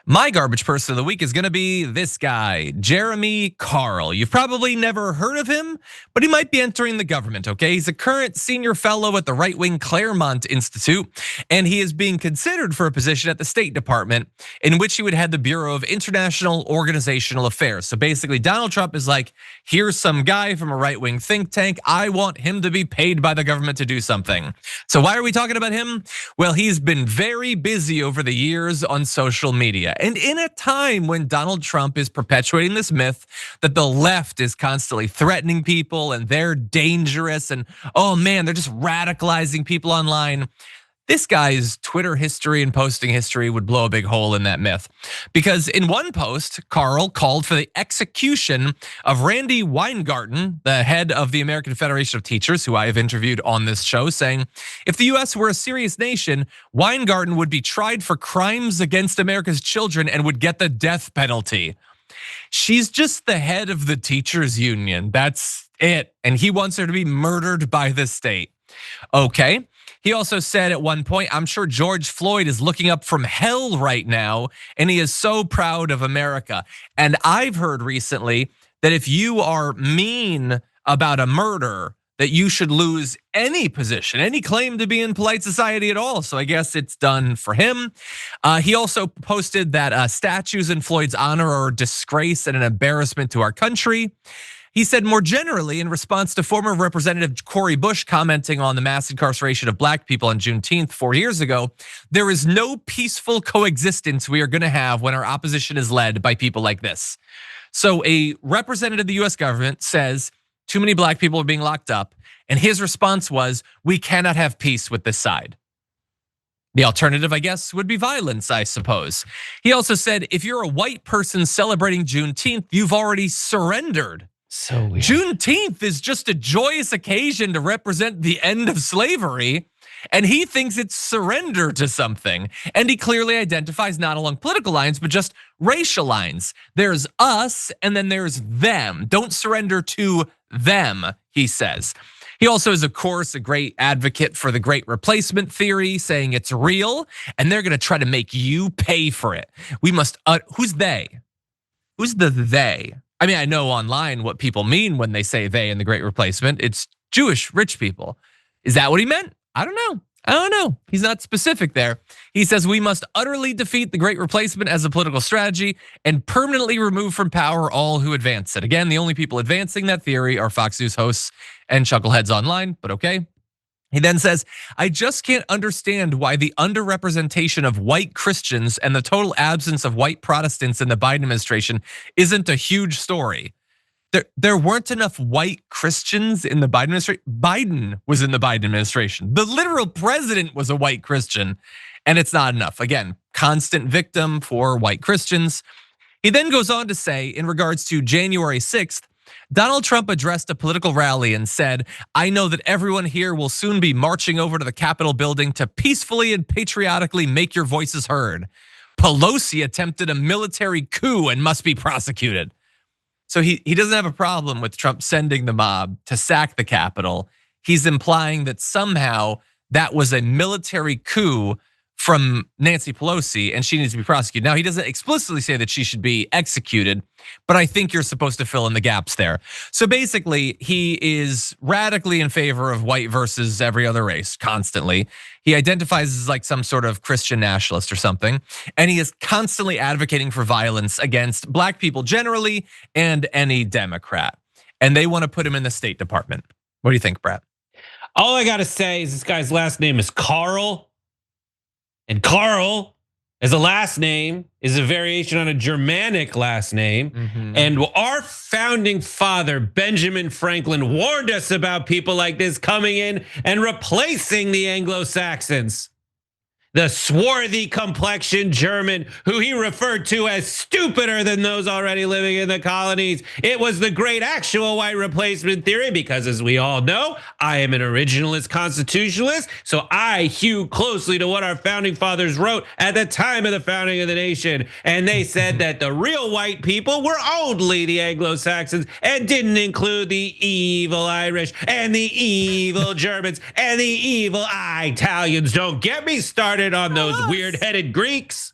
My garbage person of the week is gonna be this guy, Jeremy Carl. You've probably never heard of him, but he might be entering the government, okay? He's a current senior fellow at the right-wing Claremont Institute, and he is being considered for a position at the State Department in which he would head the Bureau of International Organizational Affairs. So basically, Donald Trump is like, here's some guy from a right-wing think tank. I want him to be paid by the government to do something. So why are we talking about him? Well, he's been very busy over the years on social media. And in a time when Donald Trump is perpetuating this myth that the left is constantly threatening people and they're dangerous and oh man, they're just radicalizing people online. This guy's Twitter history and posting history would blow a big hole in that myth. Because in one post, Carl called for the execution of Randi Weingarten, the head of the American Federation of Teachers, who I have interviewed on this show, saying, if the US were a serious nation, Weingarten would be tried for crimes against America's children and would get the death penalty. She's just the head of the teachers union, that's it. And he wants her to be murdered by the state. Okay. He also said at one point, I'm sure George Floyd is looking up from hell right now, and he is so proud of America. And I've heard recently that if you are mean about a murder, that you should lose any position, any claim to be in polite society at all. So I guess it's done for him. He also posted that statues in Floyd's honor are a disgrace and an embarrassment to our country. He said more generally, in response to former Representative Cori Bush commenting on the mass incarceration of black people on Juneteenth 4 years ago, there is no peaceful coexistence we are gonna have when our opposition is led by people like this. So a representative of the US government says too many black people are being locked up, and his response was, we cannot have peace with this side. The alternative, I guess, would be violence, I suppose. He also said, if you're a white person celebrating Juneteenth, you've already surrendered. So weird. Juneteenth is just a joyous occasion to represent the end of slavery, and he thinks it's surrender to something. And he clearly identifies not along political lines, but just racial lines. There's us, and then there's them. Don't surrender to them, he says. He also is, of course, a great advocate for the great replacement theory, saying it's real, and they're gonna try to make you pay for it. We must, who's they? Who's the they? I mean, I know online what people mean when they say they in the Great Replacement. It's Jewish rich people. Is that what he meant? I don't know. He's not specific there. He says we must utterly defeat the Great Replacement as a political strategy and permanently remove from power all who advance it. Again, the only people advancing that theory are Fox News hosts and chuckleheads online, but okay. He then says, I just can't understand why the underrepresentation of white Christians and the total absence of white Protestants in the Biden administration isn't a huge story. There weren't enough white Christians in the Biden administration. Biden was in the Biden administration. The literal president was a white Christian, and it's not enough. Again, constant victim for white Christians. He then goes on to say, in regards to January 6th, Donald Trump addressed a political rally and said, I know that everyone here will soon be marching over to the Capitol building to peacefully and patriotically make your voices heard. Pelosi attempted a military coup and must be prosecuted. So he doesn't have a problem with Trump sending the mob to sack the Capitol. He's implying that somehow that was a military coup from Nancy Pelosi and she needs to be prosecuted. Now, he doesn't explicitly say that she should be executed, but I think you're supposed to fill in the gaps there. So basically, he is radically in favor of white versus every other race constantly. He identifies as like some sort of Christian nationalist or something, and he is constantly advocating for violence against black people generally and any Democrat. And they want to put him in the State Department. What do you think, Brett? All I gotta say is this guy's last name is Carl. And Carl, as a last name, is a variation on a Germanic last name. Mm-hmm. And our founding father, Benjamin Franklin, warned us about people like this coming in and replacing the Anglo-Saxons. The swarthy complexioned German who he referred to as stupider than those already living in the colonies. It was the great actual white replacement theory because, as we all know, I am an originalist constitutionalist, so I hew closely to what our founding fathers wrote at the time of the founding of the nation. And they said that the real white people were only the Anglo-Saxons and didn't include the evil Irish and the evil Germans and the evil Italians. Don't get me started on those weird-headed Greeks.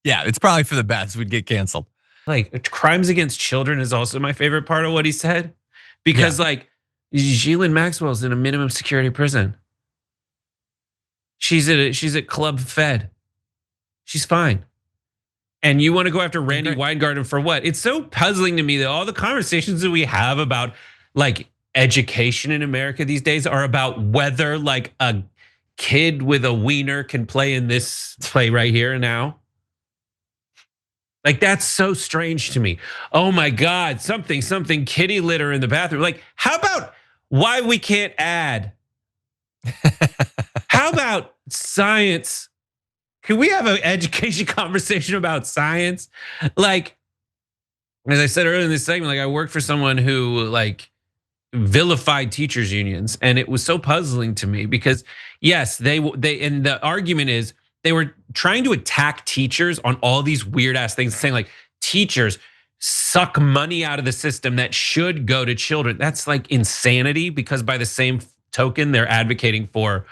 Yeah, it's probably for the best. We'd get canceled. Like crimes against children is also my favorite part of what he said, Yeah. because like Ghislaine Maxwell's in a minimum security prison. She's at Club Fed. She's fine. And you want to go after Randi Weingarten for what? It's so puzzling to me that all the conversations that we have about like education in America these days are about whether like a kid with a wiener can play in this play right here and now. Like that's so strange to me. Oh my God, something kitty litter in the bathroom. Like, how about why we can't add? How about science? Can we have an education conversation about science? Like, as I said earlier in this segment, like I worked for someone who like vilified teachers unions, and it was so puzzling to me because yes, they and the argument is they were trying to attack teachers on all these weird ass things, saying like teachers suck money out of the system that should go to children. That's like insanity, because by the same token, they're advocating for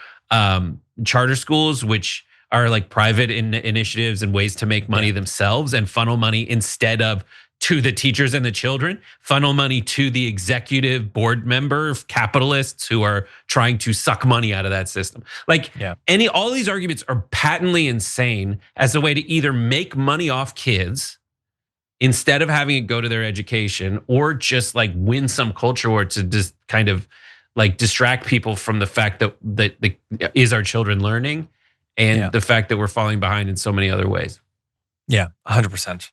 charter schools, which are like private initiatives and ways to make money themselves and funnel money instead of to the teachers and the children, funnel money to the executive board member capitalists who are trying to suck money out of that system. Like all these arguments are patently insane as a way to either make money off kids instead of having it go to their education, or just like win some culture war to just kind of like distract people from the fact that is our children learning, and the fact that we're falling behind in so many other ways. Yeah, 100%.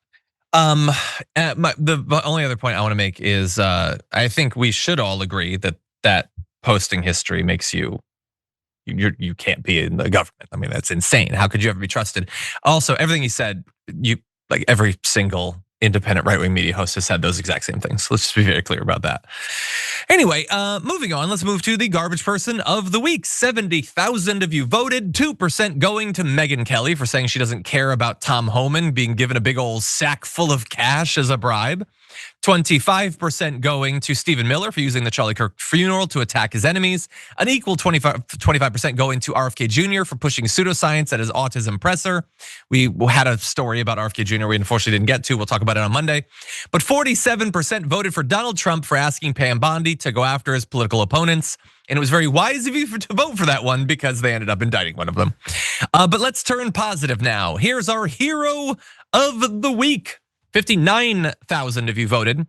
The only other point I want to make is I think we should all agree that posting history makes you can't be in the government. I mean, that's insane. How could you ever be trusted? Also, everything he said, like every single independent right-wing media host has said those exact same things. Let's just be very clear about that. Anyway, moving on, let's move to the garbage person of the week. 70,000 of you voted, 2% going to Megyn Kelly for saying she doesn't care about Tom Homan being given a big old sack full of cash as a bribe. 25% going to Stephen Miller for using the Charlie Kirk funeral to attack his enemies. An equal 25% going to RFK Jr. for pushing pseudoscience at his autism presser. We had a story about RFK Jr. we unfortunately didn't get to. We'll talk about it on Monday. But 47% voted for Donald Trump for asking Pam Bondi to go after his political opponents. And it was very wise of you to vote for that one because they ended up indicting one of them. But let's turn positive now. Here's our hero of the week. 59,000 of you voted.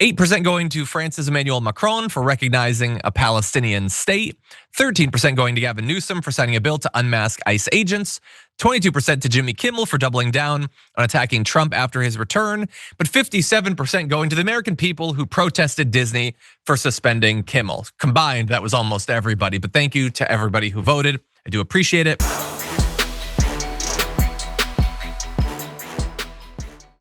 8% going to Francis Emmanuel Macron for recognizing a Palestinian state. 13% going to Gavin Newsom for signing a bill to unmask ICE agents. 22% to Jimmy Kimmel for doubling down on attacking Trump after his return. But 57% going to the American people who protested Disney for suspending Kimmel. Combined, that was almost everybody. But thank you to everybody who voted. I do appreciate it.